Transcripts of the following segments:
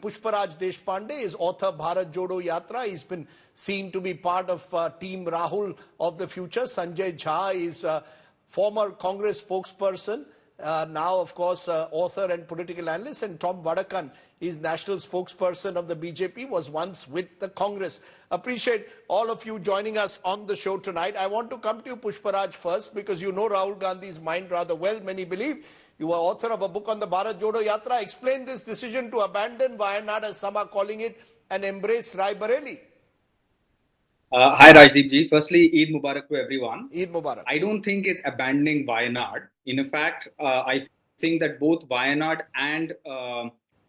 Pushparaj Deshpande is author Bharat Jodo Yatra. He's been seen to be part of Team Rahul of the future. Sanjay Jha is former Congress spokesperson, now of course author and political analyst. And Tom Vadakan is national spokesperson of the BJP, was once with the Congress. Appreciate all of you joining us on the show tonight. I want to come to you, Pushparaj, first, because you know Rahul Gandhi's mind rather well, many believe. You are author of a book on the Bharat Jodo Yatra. Explain this decision to abandon Wayanad, as some are calling it, and embrace Raebareli. Hi Rajdeep ji. Firstly, Eid Mubarak to everyone. Eid Mubarak. I don't think it's abandoning Wayanad. In fact, I think that both Wayanad and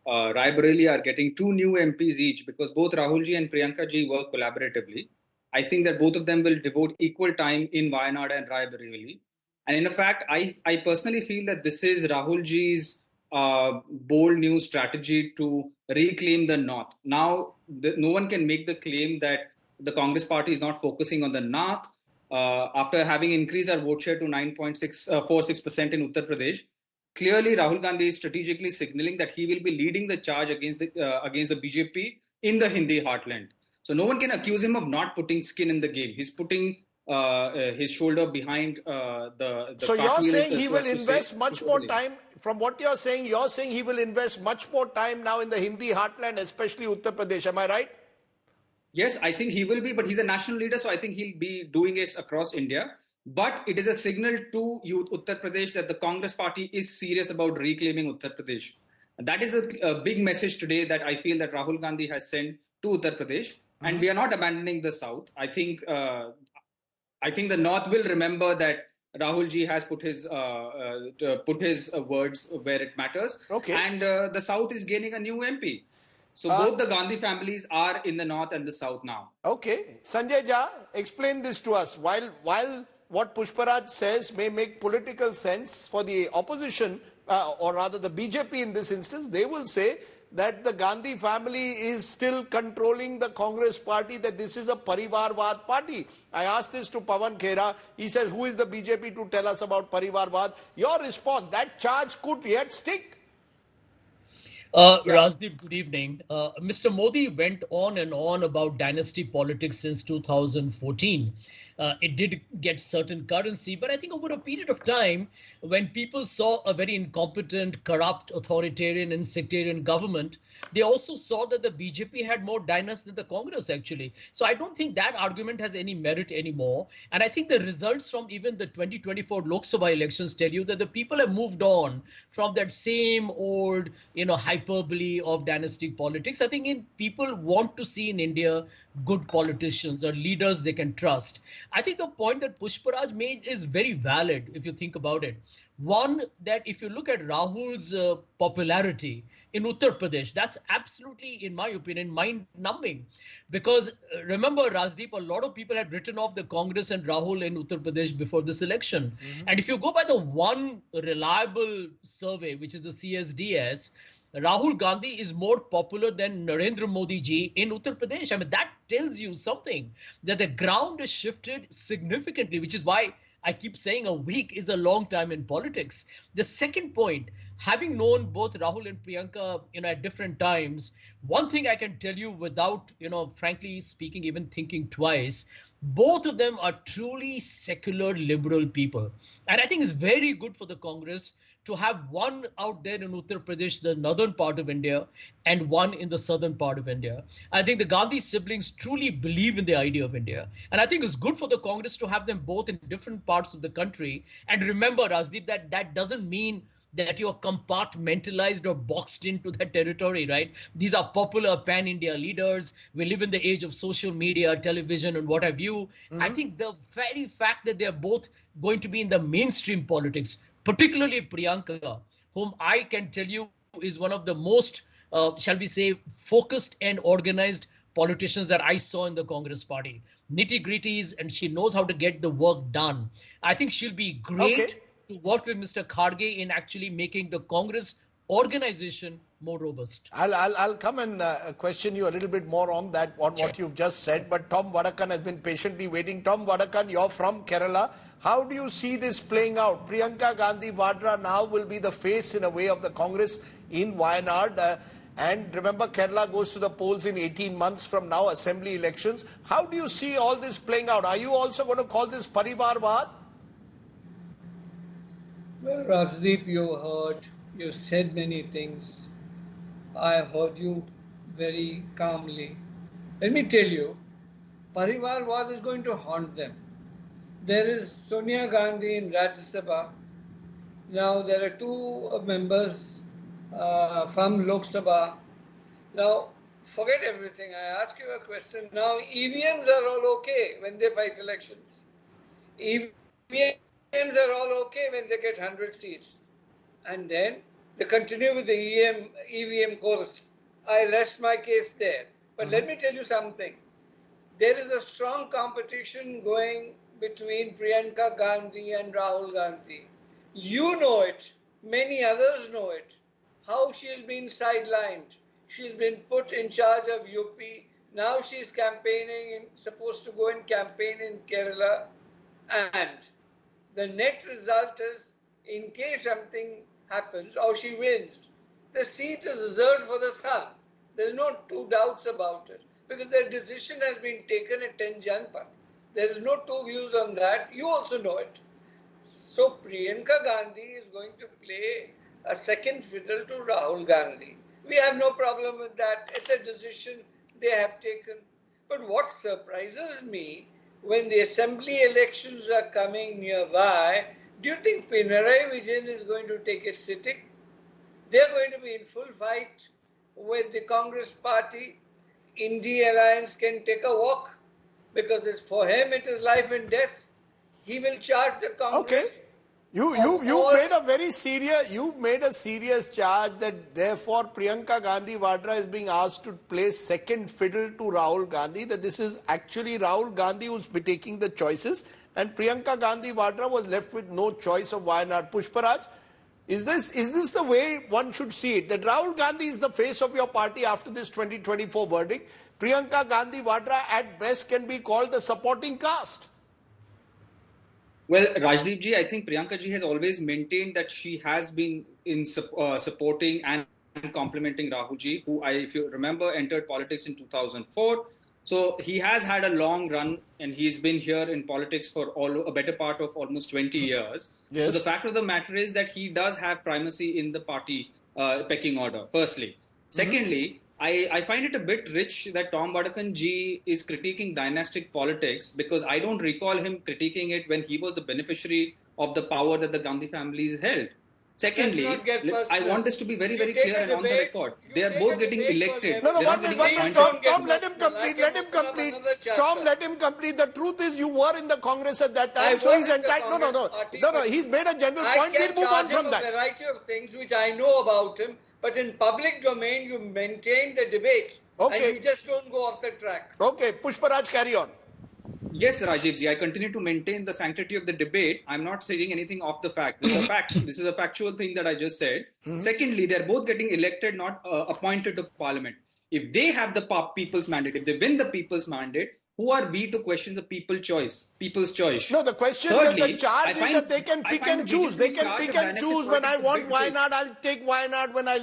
Raebareli are getting 2 new MPs each, because both Rahul ji and Priyanka ji work collaboratively. I think that both of them will devote equal time in Wayanad and Raebareli. And in fact, I personally feel that this is Rahul ji's bold new strategy to reclaim the North. Now, no one can make the claim that the Congress party is not focusing on the North. After having increased our vote share to 9.46% in Uttar Pradesh, clearly Rahul Gandhi is strategically signaling that he will be leading the charge against the BJP in the Hindi heartland. So no one can accuse him of not putting skin in the game. He's putting his shoulder behind the So you're saying he will invest much more time, from what you're saying he will invest much more time now in the Hindi heartland, especially Uttar Pradesh. Am I right? Yes, I think he will be, but he's a national leader, so I think he'll be doing it across India. But it is a signal to youth Uttar Pradesh that the Congress party is serious about reclaiming Uttar Pradesh. And that is a big message today that I feel that Rahul Gandhi has sent to Uttar Pradesh. And we are not abandoning the South. I think the North will remember that Rahul ji has put his words where it matters. Okay. And the South is gaining a new MP. So both the Gandhi families are in the North and the South now. Okay. Sanjay Jha, explain this to us. While what Pushparaj says may make political sense for the opposition, or rather the BJP in this instance, they will say that the Gandhi family is still controlling the Congress party, that this is a Parivarvad party. I asked this to Pawan Khera. He says, who is the BJP to tell us about Parivarvad? Your response, that charge could yet stick. Rajdeep, good evening. Mr. Modi went on and on about dynasty politics since 2014. It did get certain currency, but I think over a period of time, when people saw a very incompetent, corrupt, authoritarian and sectarian government, they also saw that the BJP had more dynasty than the Congress, actually. So I don't think that argument has any merit anymore. And I think the results from even the 2024 Lok Sabha elections tell you that the people have moved on from that same old, hyperbole of dynastic politics. I think people want to see in India good politicians or leaders they can trust. I think the point that Pushparaj made is very valid if you think about it. One, that if you look at Rahul's popularity in Uttar Pradesh, that's absolutely, in my opinion, mind-numbing. Because remember, Rajdeep, a lot of people had written off the Congress and Rahul in Uttar Pradesh before this election. And if you go by the one reliable survey, which is the CSDS, Rahul Gandhi is more popular than Narendra Modi ji in Uttar Pradesh. I mean, that tells you something, that the ground has shifted significantly, which is why I keep saying a week is a long time in politics. The second point, having known both Rahul and Priyanka, at different times, one thing I can tell you without, frankly speaking, even thinking twice, both of them are truly secular liberal people. And I think it's very good for the Congress to have one out there in Uttar Pradesh, the northern part of India, and one in the southern part of India. I think the Gandhi siblings truly believe in the idea of India. And I think it's good for the Congress to have them both in different parts of the country. And remember, Rajdeep, that doesn't mean that you're compartmentalized or boxed into that territory, right? These are popular pan-India leaders. We live in the age of social media, television, and what have you. I think the very fact that they're both going to be in the mainstream politics, particularly Priyanka, whom I can tell you is one of the most, shall we say, focused and organized politicians that I saw in the Congress party. Nitty-gritties, and she knows how to get the work done. I think she'll be great to work with Mr. Kharge in actually making the Congress organization more robust. I'll come and question you a little bit more on that, on what you've just said. But Tom Vadakan has been patiently waiting. Tom Vadakan, you're from Kerala. How do you see this playing out? Priyanka Gandhi Vadra now will be the face in a way of the Congress in Wayanad. And remember, Kerala goes to the polls in 18 months from now, assembly elections. How do you see all this playing out? Are you also going to call this Parivarvad? Well, Rajdeep, you said many things. I heard you very calmly. Let me tell you, Parivarvad is going to haunt them. There is Sonia Gandhi in Rajya Sabha. Now there are two members from Lok Sabha. Now, forget everything. I ask you a question. Now, EVMs are all okay when they fight elections. EVMs are all okay when they get 100 seats. And then they continue with the EVM course. I rest my case there. But let me tell you something. There is a strong competition going between Priyanka Gandhi and Rahul Gandhi. You know it. Many others know it. How she has been sidelined. She's been put in charge of UP. Now she's campaigning, supposed to go and campaign in Kerala. And the net result is, in case something happens or she wins, the seat is reserved for the son. There's no two doubts about it. Because their decision has been taken at 10 Janpath. There is no two views on that. You also know it. So Priyanka Gandhi is going to play a second fiddle to Rahul Gandhi. We have no problem with that. It's a decision they have taken. But what surprises me, when the assembly elections are coming nearby, do you think Pinarayi Vijayan is going to take it sitting? They're going to be in full fight with the Congress party. India Alliance can take a walk because for him it is life and death. He will charge the Congress. Okay. You made a serious charge that therefore Priyanka Gandhi Vadra is being asked to play second fiddle to Rahul Gandhi, that this is actually Rahul Gandhi who's be taking the choices and Priyanka Gandhi Vadra was left with no choice of Wayanad. Pushparaj, is this the way one should see it? That Rahul Gandhi is the face of your party after this 2024 verdict. Priyanka Gandhi Vadra at best can be called the supporting cast. Well, Rajdeep ji, I think Priyanka ji has always maintained that she has been in supporting and complimenting Rahul ji, who, if you remember, entered politics in 2004. So he has had a long run and he's been here in politics for a better part of almost 20 years. Yes. So the fact of the matter is that he does have primacy in the party pecking order, firstly. Secondly, I find it a bit rich that Tom Vadakan ji is critiquing dynastic politics because I don't recall him critiquing it when he was the beneficiary of the power that the Gandhi family held. Secondly, I want this to be very, very clear and on the record. They are both getting elected. No, 1 minute, Tom, let him complete. Tom, let him complete. The truth is you were in the Congress at that time, so he's entitled. No, he's made a general point. We'll move on from that. A variety of things which I know about him. But in public domain, you maintain the debate. Okay. And you just don't go off the track. Okay, Pushparaj, carry on. Yes, Rajiv ji, I continue to maintain the sanctity of the debate. I'm not saying anything off the fact. This is a fact. This is a factual thing that I just said. Secondly, they're both getting elected, not appointed to parliament. If they have the people's mandate, if they win the people's mandate, who are we to question the people's choice? No, the question is the charge is that they can pick and choose. They can pick and choose. When I want Wayanad, I'll take Wayanad. When I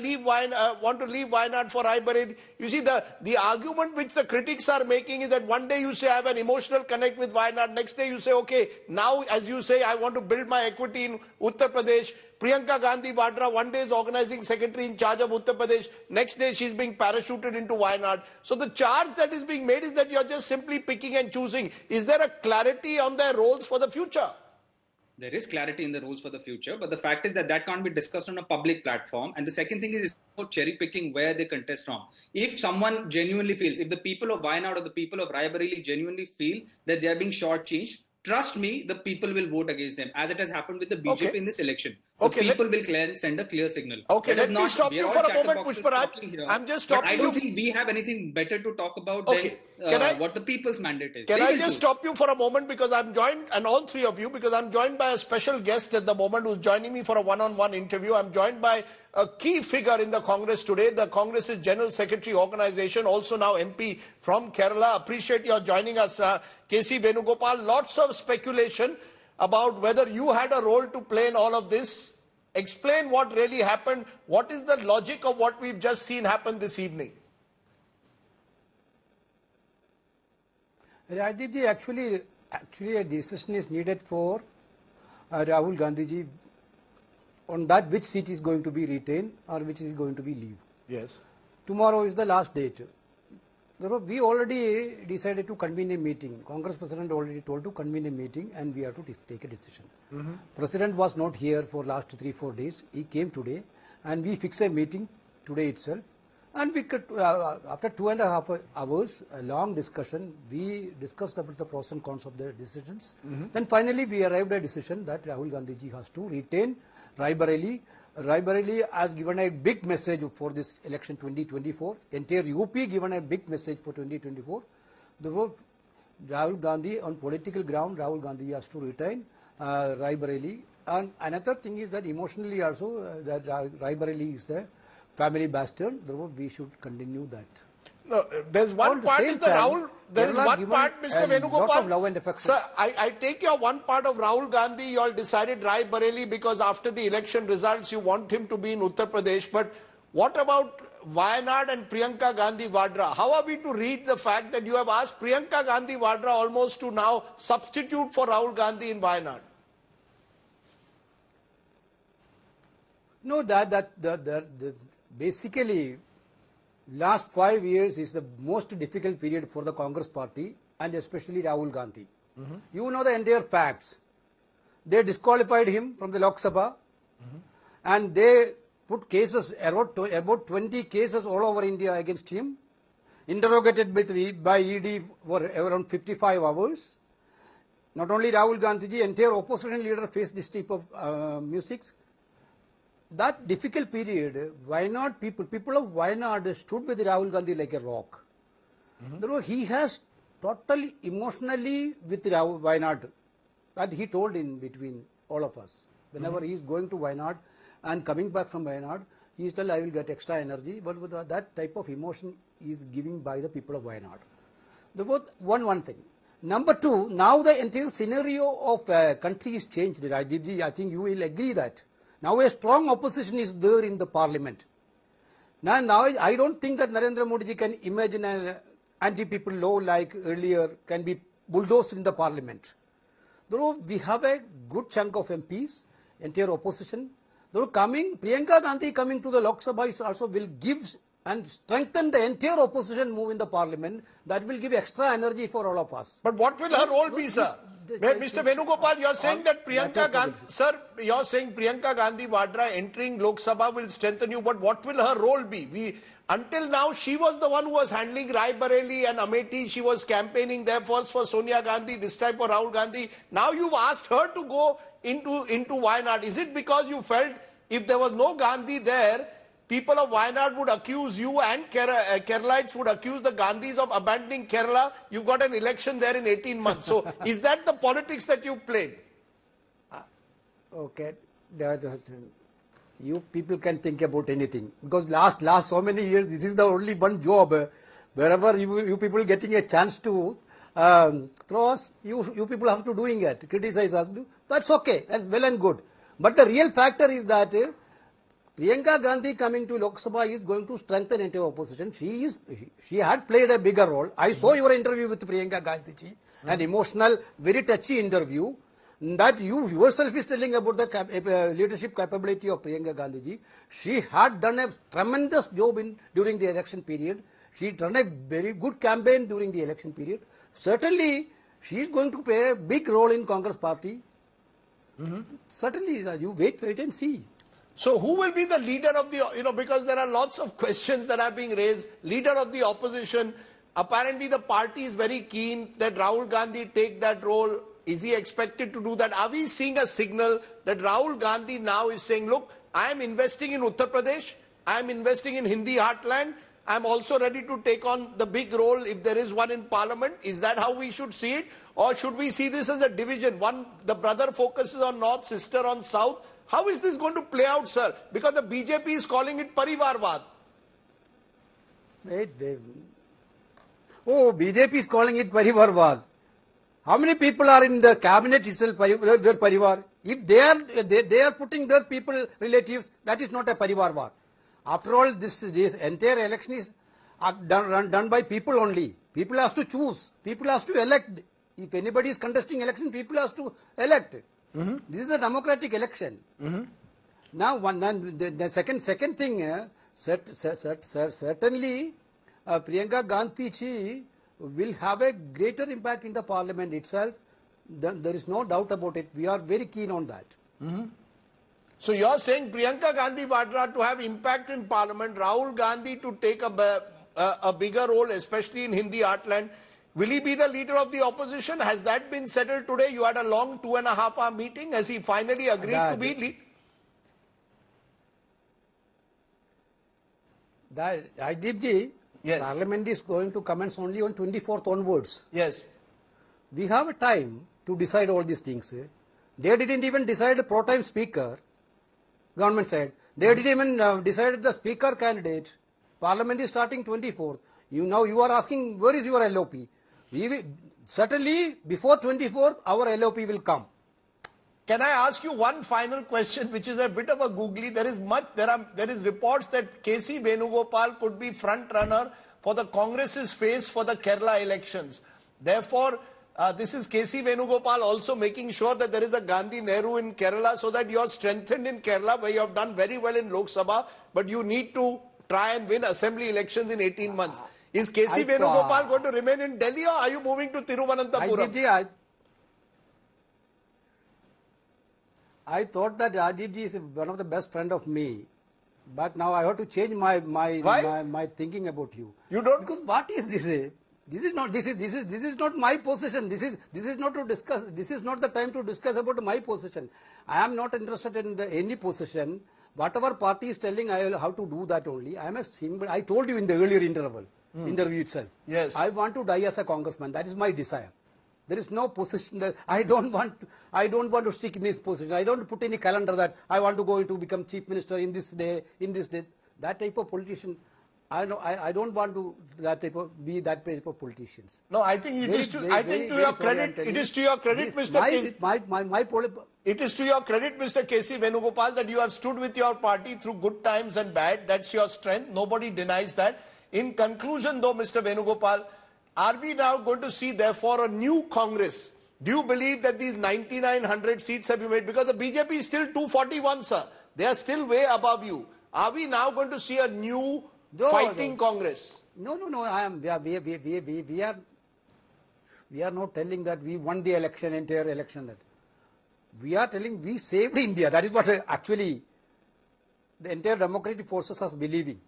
want to leave Wayanad for Raebareli. You see, the argument which the critics are making is that one day you say I have an emotional connect with Wayanad. Next day you say, okay, now as you say, I want to build my equity in Uttar Pradesh. Priyanka Gandhi Vadra one day is organizing secretary in charge of Uttar Pradesh. Next day she's being parachuted into Wayanad. So the charge that is being made is that you're just simply picking and choosing. Is there a clarity on their roles for the future? There is clarity in the rules for the future, but the fact is that can't be discussed on a public platform. And the second thing is about cherry picking where they contest from. If someone genuinely feels, if the people of Wayanad or the people of Raebareli genuinely feel that they are being shortchanged, trust me, the people will vote against them, as it has happened with the BJP in this election. The people will send a clear signal. Okay, let me stop you for a moment, Pushparaj. I'm just stopping you. I don't think we have anything better to talk about than what the people's mandate is. Can I just stop you for a moment because I'm joined, and all three of you, because I'm joined by a special guest at the moment who's joining me for a one-on-one interview. I'm joined by a key figure in the Congress today, the Congress's General Secretary organization, also now MP from Kerala. Appreciate your joining us, KC Venugopal. Lots of speculation about whether you had a role to play in all of this. Explain what really happened. What is the logic of what we've just seen happen this evening? Rajdeep, actually a decision is needed for Rahul Gandhi ji on that which seat is going to be retained or which is going to be leave. Yes. Tomorrow is the last date. We already decided to convene a meeting. Congress President already told to convene a meeting and we have to take a decision. President was not here for last 3-4 days. He came today and we fixed a meeting today itself. And we could, after 2.5 hours, a long discussion, we discussed about the pros and cons of the decisions. Then finally we arrived at a decision that Rahul Gandhi ji has to retain Raebareli. Raebareli has given a big message for this election 2024. Entire UP given a big message for 2024. The Rahul Gandhi on political ground, Rahul Gandhi has to retain Raebareli. And another thing is that emotionally also that Raebareli is a family bastion. Therefore, we should continue that. No, there's one part is the Rahul. There is one part, Mr. Venugopal. Lot of love and affection. Sir, I take your one part of Rahul Gandhi. You all decided Raebareli because after the election results, you want him to be in Uttar Pradesh. But what about Wayanad and Priyanka Gandhi Vadra? How are we to read the fact that you have asked Priyanka Gandhi Vadra almost to now substitute for Rahul Gandhi in Wayanad? No, basically, last 5 years is the most difficult period for the Congress party and especially Rahul Gandhi. You know the entire facts. They disqualified him from the Lok Sabha and they put cases, about 20 cases all over India against him, interrogated by ED for around 55 hours. Not only Rahul Gandhi ji, entire opposition leader faced this type of musics. That difficult period, Wayanad people of Wayanad stood with Rahul Gandhi like a rock. He has totally emotionally with Wayanad, that he told in between all of us. Whenever he is going to Wayanad and coming back from Wayanad, he is telling, I will get extra energy, but with that type of emotion is given by the people of Wayanad. Therefore, one thing. Number two, now the entire scenario of country is changed. Rajdeep, I think you will agree that. Now a strong opposition is there in the parliament. Now I don't think that Narendra Modi ji can imagine an anti-people law like earlier can be bulldozed in the parliament. Though we have a good chunk of MPs, entire opposition. Though Priyanka Gandhi coming to the Lok Sabha is also will give and strengthen the entire opposition move in the parliament. That will give extra energy for all of us. But what will her role be, sir? Mr. Venugopal, you are saying that Priyanka Gandhi, sir, you are saying Priyanka Gandhi Vadra entering Lok Sabha will strengthen you, but what will her role be? Until now, she was the one who was handling Raebareli and Amethi. She was campaigning there first for Sonia Gandhi, this time for Rahul Gandhi. Now you've asked her to go into Wayanad. Is it because you felt if there was no Gandhi there, people of Wayanad would accuse you and Keralites would accuse the Gandhis of abandoning Kerala? You've got an election there in 18 months. So is that the politics that you played? Okay. You people can think about anything. Because last so many years, this is the only one job. Wherever you people getting a chance to throw us, you people have to doing it. Criticize us. That's okay. That's well and good. But the real factor is that Priyanka Gandhi coming to Lok Sabha is going to strengthen entire opposition. She had played a bigger role. I saw your interview with Priyanka Gandhi ji, an emotional, very touchy interview. That you yourself is telling about the leadership capability of Priyanka Gandhi ji. She had done a tremendous job during the election period. She done a very good campaign during the election period. Certainly, she is going to play a big role in Congress party. Certainly, you wait and see. So who will be the leader of the, because there are lots of questions that are being raised, leader of the opposition. Apparently the party is very keen that Rahul Gandhi take that role. Is he expected to do that? Are we seeing a signal that Rahul Gandhi now is saying, look, I am investing in Uttar Pradesh, I am investing in Hindi heartland, I am also ready to take on the big role if there is one in parliament? Is that how we should see it? Or should we see this as a division? The brother focuses on north, sister on south. How is this going to play out, sir? Because the BJP is calling it Parivarvad. Wait. Oh, BJP is calling it Parivarvad. How many people are in the cabinet itself, their Parivar? If they are putting their people, relatives, that is not a parivar war. After all, this entire election is done by people only. People has to choose. People has to elect. If anybody is contesting election, people has to elect. This is a democratic election. Now, the second thing, certainly, Priyanka Gandhi ji will have a greater impact in the parliament itself. There is no doubt about it. We are very keen on that. So you're saying Priyanka Gandhi Vadra to have impact in parliament, Rahul Gandhi to take a bigger role, especially in Hindi heartland. Will he be the leader of the opposition? Has that been settled today? You had a long 2.5-hour meeting. Has he finally agreed to be lead? Rajdip ji, yes. Parliament is going to commence only on 24th onwards. Yes. We have a time to decide all these things. They didn't even decide the pro-time speaker, government said. They didn't even decide the speaker candidate. Parliament is starting 24th. You are asking, where is your LOP? Certainly, before 24th, our LOP will come. Can I ask you one final question, which is a bit of a googly? There is reports that KC Venugopal could be front runner for the Congress's face for the Kerala elections. Therefore, this is KC Venugopal also making sure that there is a Gandhi Nehru in Kerala so that you are strengthened in Kerala, where you have done very well in Lok Sabha, but you need to try and win assembly elections in 18 months. Is KC Venugopal going to remain in Delhi, or are you moving to Thiruvananthapuram? I thought that Rajiv ji is one of the best friend of me, but now I have to change my thinking about you. You don't? Because what is this? This is not my position. This is not to discuss. This is not the time to discuss about my position. I am not interested in any position. Whatever party is telling, I will have to do that only. I am a symbol. I told you in the earlier interview itself. Yes. I want to die as a congressman. That is my desire. There is no position that I don't want to stick in this position. I don't put any calendar that I want to go to become chief minister in this day, That type of politician, I don't want to be that type of politicians. No, I think it is to your credit, Mr. It is to your credit, Mr. KC Venugopal, that you have stood with your party through good times and bad. That's your strength. Nobody denies that. In conclusion, though, Mr. Venugopal, are we now going to see, therefore, a new Congress? Do you believe that these 9,900 seats have been made? Because the BJP is still 241, sir. They are still way above you. Are we now going to see a new fighting Congress? No. We are not telling that we won the entire election. That we are telling we saved India. That is what actually the entire democratic forces are believing.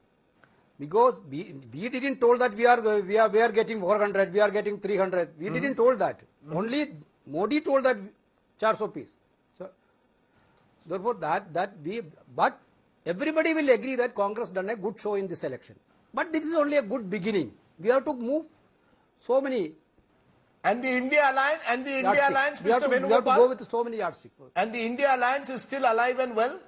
Because we didn't told that we are getting 400, we are getting 300. We didn't told that. Only Modi told that 400 piece. So, therefore, but everybody will agree that Congress done a good show in this election. But this is only a good beginning. We have to move so many. And the India Alliance, Mr. Venugopal. We have to go with so many yardsticks. And the India Alliance is still alive and well?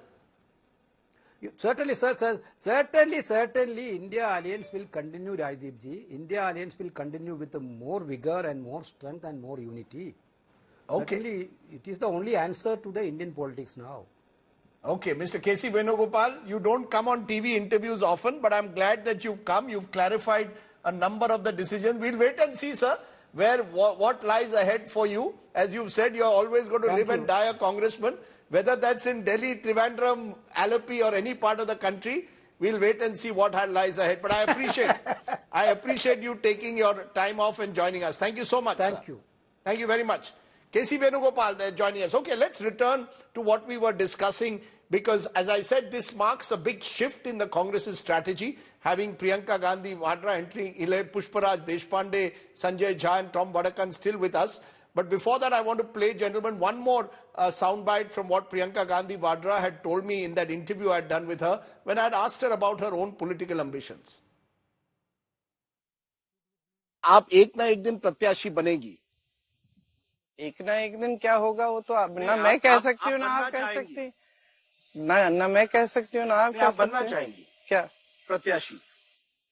Certainly, sir. Certainly, India Alliance will continue, Rajdip ji. India Alliance will continue with more vigor and more strength and more unity. Okay. Certainly, it is the only answer to the Indian politics now. Okay, Mr. KC Venugopal, you don't come on TV interviews often, but I'm glad that you've come. You've clarified a number of the decisions. We'll wait and see, sir, what lies ahead for you. As you've said, you're always going to live and die a congressman. Whether that's in Delhi, Trivandrum, Alleppey, or any part of the country, we'll wait and see what lies ahead. But I appreciate you taking your time off and joining us. Thank you so much. Thank you. Thank you very much. KC Venugopal, they're joining us. Okay, let's return to what we were discussing, because as I said, this marks a big shift in the Congress's strategy, having Priyanka Gandhi Vadra entering, Pushparaj Deshpande, Sanjay Jha and Tom Vadakan still with us. But before that, I want to play, gentlemen, one more soundbite from what Priyanka Gandhi Vadra had told me in that interview I had done with her when I had asked her about her own political ambitions. आप एक ना एक दिन प्रत्याशी बनेगी. एक ना एक दिन क्या होगा वो तो ना मैं कह सकती हूँ ना आप कह सकती, ना मैं कह सकती हूँ ना आप कह सकती. बनना चाहेंगी क्या प्रत्याशी?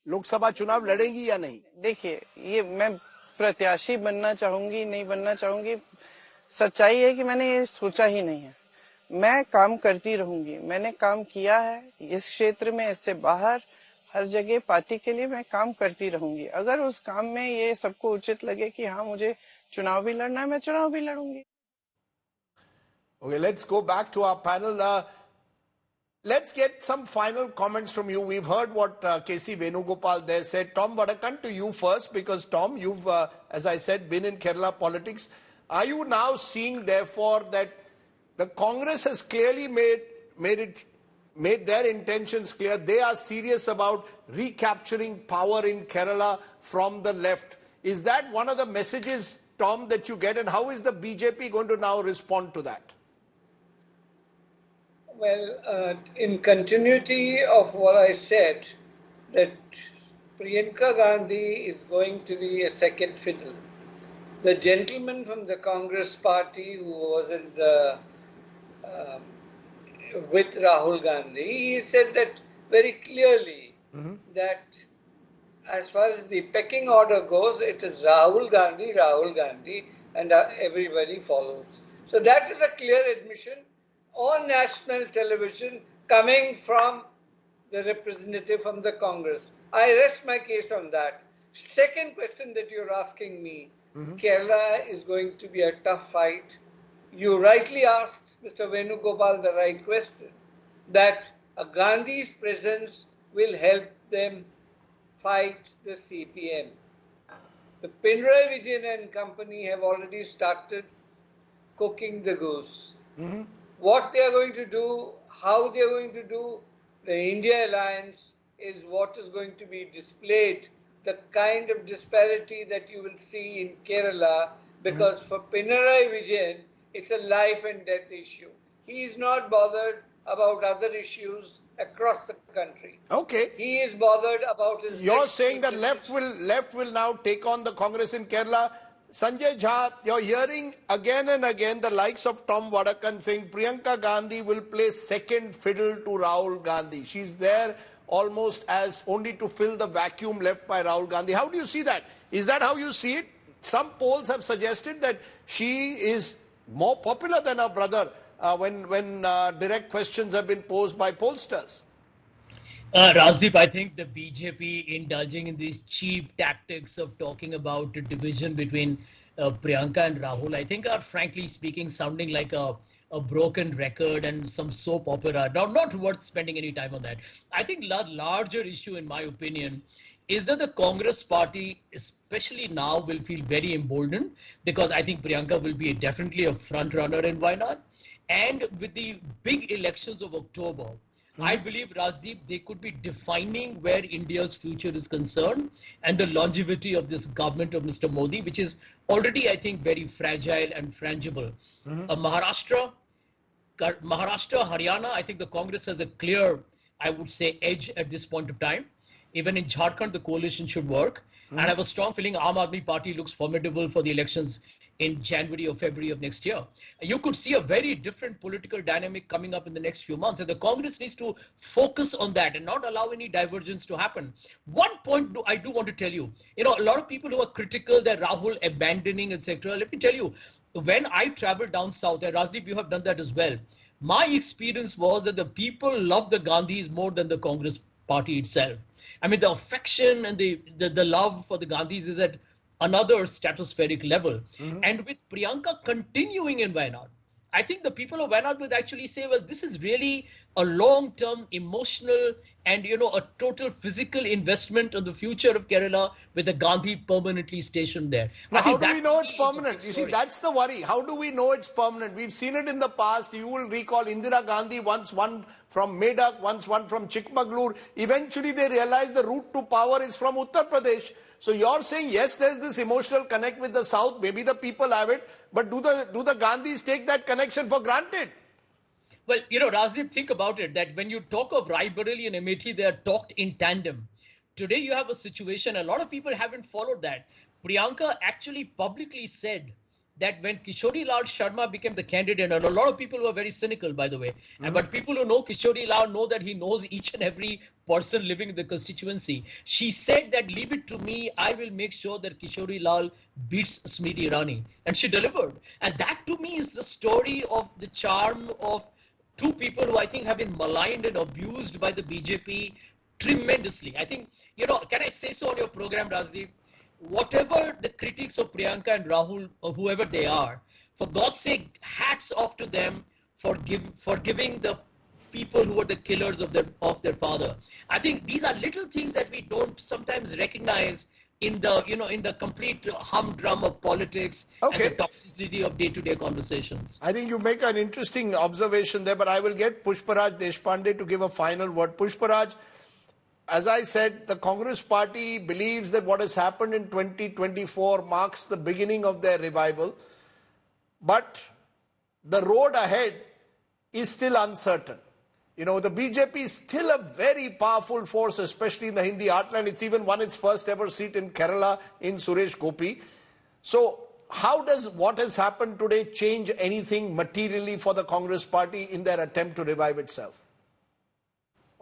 लोकसभा चुनाव लड़ेंगी या नहीं? देखिए, ये मैं प्रत्याशी बनना चाहूंगी नहीं बनना चाहूंगी, सच्चाई है कि मैंने ये सोचा ही नहीं है. मैं काम करती रहूंगी। मैंने काम किया है इस क्षेत्र में, इससे बाहर हर जगह पार्टी के लिए मैं काम करती रहूंगी। अगर उस काम में ये सबको उचित लगे कि हाँ मुझे चुनाव भी लड़ना है, मैं चुनाव भी लड़ूंगी। Okay, let's go back to our panel. Let's get some final comments from you. We've heard what KC Venugopal there said. Tom Vadakan, to you first, because Tom, you've, as I said, been in Kerala politics. Are you now seeing, therefore, that the Congress has clearly made their intentions clear? They are serious about recapturing power in Kerala from the left. Is that one of the messages, Tom, that you get, and how is the BJP going to now respond to that? Well, in continuity of what I said, that Priyanka Gandhi is going to be a second fiddle. The gentleman from the Congress party who was in the with Rahul Gandhi, he said that very clearly, that as far as the pecking order goes, it is Rahul Gandhi, and everybody follows. So that is a clear admission on national television coming from the representative from the Congress. I rest my case on that. Second question that you're asking me, Kerala is going to be a tough fight. You rightly asked Mr. Venugopal the right question, that Gandhi's presence will help them fight the CPM. The Pinarayi Vijayan and company have already started cooking the goose. What they are going to do, how they are going to do, the India alliance is what is going to be displayed, the kind of disparity that you will see in Kerala, because for Pinarayi Vijayan, it's a life and death issue. He is not bothered about other issues across the country. Okay. He is bothered about his... You're saying that left will now take on the Congress in Kerala. Sanjay Jha, you're hearing again and again the likes of Tom Vadakan saying Priyanka Gandhi will play second fiddle to Rahul Gandhi. She's there almost as only to fill the vacuum left by Rahul Gandhi. How do you see that? Is that how you see it? Some polls have suggested that she is more popular than her brother when direct questions have been posed by pollsters. Rajdeep, I think the BJP indulging in these cheap tactics of talking about the division between Priyanka and Rahul, I think are frankly speaking sounding like a broken record and some soap opera. Now, not worth spending any time on that. I think larger issue, in my opinion, is that the Congress party, especially now, will feel very emboldened, because I think Priyanka will be definitely a front runner in Wayanad. And with the big elections of October, I believe, Rajdeep, they could be defining where India's future is concerned and the longevity of this government of Mr. Modi, which is already, I think, very fragile and frangible. Maharashtra, Haryana, I think the Congress has a clear, I would say, edge at this point of time. Even in Jharkhand, the coalition should work. And I have a strong feeling Aam Aadmi Party looks formidable for the elections in January or February of next year. You could see a very different political dynamic coming up in the next few months. And the Congress needs to focus on that and not allow any divergence to happen. One point I do want to tell you, a lot of people who are critical that Rahul abandoning, etc. Let me tell you, when I traveled down south, and Rajdeep, you have done that as well, my experience was that the people love the Gandhis more than the Congress party itself. I mean, the affection and the love for the Gandhis is at another stratospheric level. And with Priyanka continuing in Wayanad, I think the people of Wayanad would actually say, well, this is really a long-term emotional and, a total physical investment on the future of Kerala with the Gandhi permanently stationed there. Now, how do we know it's permanent? You see, that's the worry. How do we know it's permanent? We've seen it in the past. You will recall Indira Gandhi once won from Medak, once one from Chikmagalur. Eventually, they realized the route to power is from Uttar Pradesh. So you're saying, yes, there's this emotional connect with the South. Maybe the people have it. But do the Gandhis take that connection for granted? Well, Rajdeep, think about it, that when you talk of Raebareli and Amethi, they are talked in tandem. Today, you have a situation, a lot of people haven't followed that. Priyanka actually publicly said that when Kishori Lal Sharma became the candidate, and a lot of people were very cynical, by the way, but people who know Kishori Lal know that he knows each and every person living in the constituency. She said that, leave it to me, I will make sure that Kishori Lal beats Smriti Irani. And she delivered. And that to me is the story of the charm of two people who I think have been maligned and abused by the BJP tremendously. I think, can I say so on your program, Rajdeep? Whatever the critics of Priyanka and Rahul, or whoever they are, for God's sake, hats off to them for giving the people who were the killers of their father. I think these are little things that we don't sometimes recognize in the complete humdrum of politics and the toxicity of day-to-day conversations. I think you make an interesting observation there, but I will get Pushparaj Deshpande to give a final word. Pushparaj, as I said, the Congress party believes that what has happened in 2024 marks the beginning of their revival, but the road ahead is still uncertain. The BJP is still a very powerful force, especially in the Hindi heartland. It's even won its first ever seat in Kerala in Suresh Gopi. So how does what has happened today change anything materially for the Congress party in their attempt to revive itself?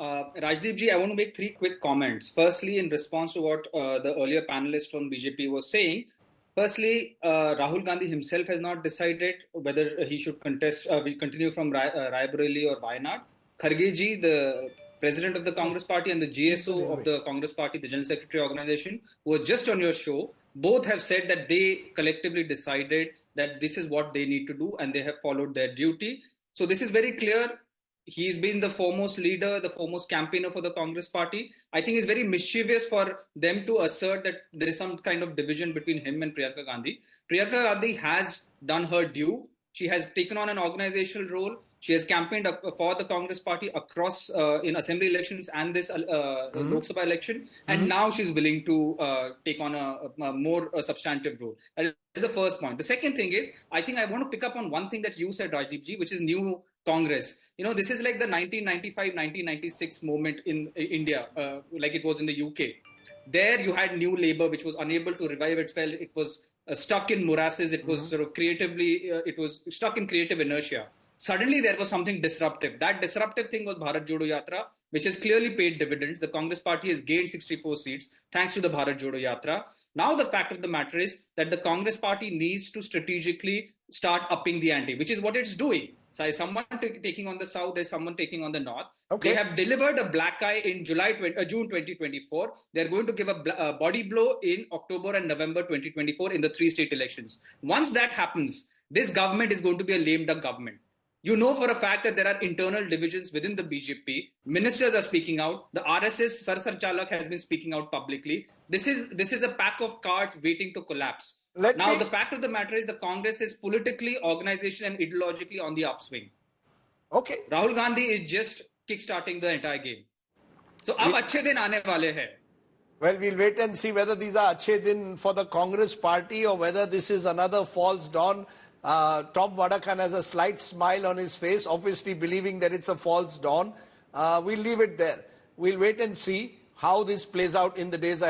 Rajdeep ji, I want to make three quick comments. Firstly, in response to what the earlier panelist from BJP was saying, firstly, Rahul Gandhi himself has not decided whether he should will continue from Raebareli or Wayanad. Kharge ji, the president of the Congress party, and the GSO of the Congress party, the General Secretary organization, who were just on your show, both have said that they collectively decided that this is what they need to do and they have followed their duty. So this is very clear. He's been the foremost leader, the foremost campaigner for the Congress party. I think it's very mischievous for them to assert that there is some kind of division between him and Priyanka Gandhi. Priyanka Gandhi has done her due. She has taken on an organizational role. She has campaigned for the Congress party across in assembly elections and this Lok Sabha election. And now she's willing to take on a more substantive role. That is the first point. The second thing is, I think I want to pick up on one thing that you said, Rajiv ji, which is new Congress. This is like the 1995-1996 moment in India, like it was in the UK. There you had New Labour, which was unable to revive itself. It was stuck in morasses. It was sort of it was stuck in creative inertia. Suddenly there was something disruptive. That disruptive thing was Bharat Jodo Yatra, which has clearly paid dividends. The Congress party has gained 64 seats thanks to the Bharat Jodo Yatra. Now the fact of the matter is that the Congress party needs to strategically start upping the ante, which is what it's doing. So someone taking on the south, there's someone taking on the north. Okay. They have delivered a black eye in June 2024. They're going to give a body blow in October and November 2024 in the 3 state elections. Once that happens, this government is going to be a lame duck government. You know for a fact that there are internal divisions within the BJP. Ministers are speaking out. The RSS Sar Chalak has been speaking out publicly. This is a pack of cards waiting to collapse. The fact of the matter is the Congress is politically, organizationally and ideologically on the upswing. Okay. Rahul Gandhi is just kickstarting the entire game. So, ab achhe din aane wale hai. Well, we'll wait and see whether these are achhe din for the Congress party or whether this is another false dawn. Tom Vadakan has a slight smile on his face, obviously believing that it's a false dawn. We'll leave it there. We'll wait and see how this plays out in the days ahead.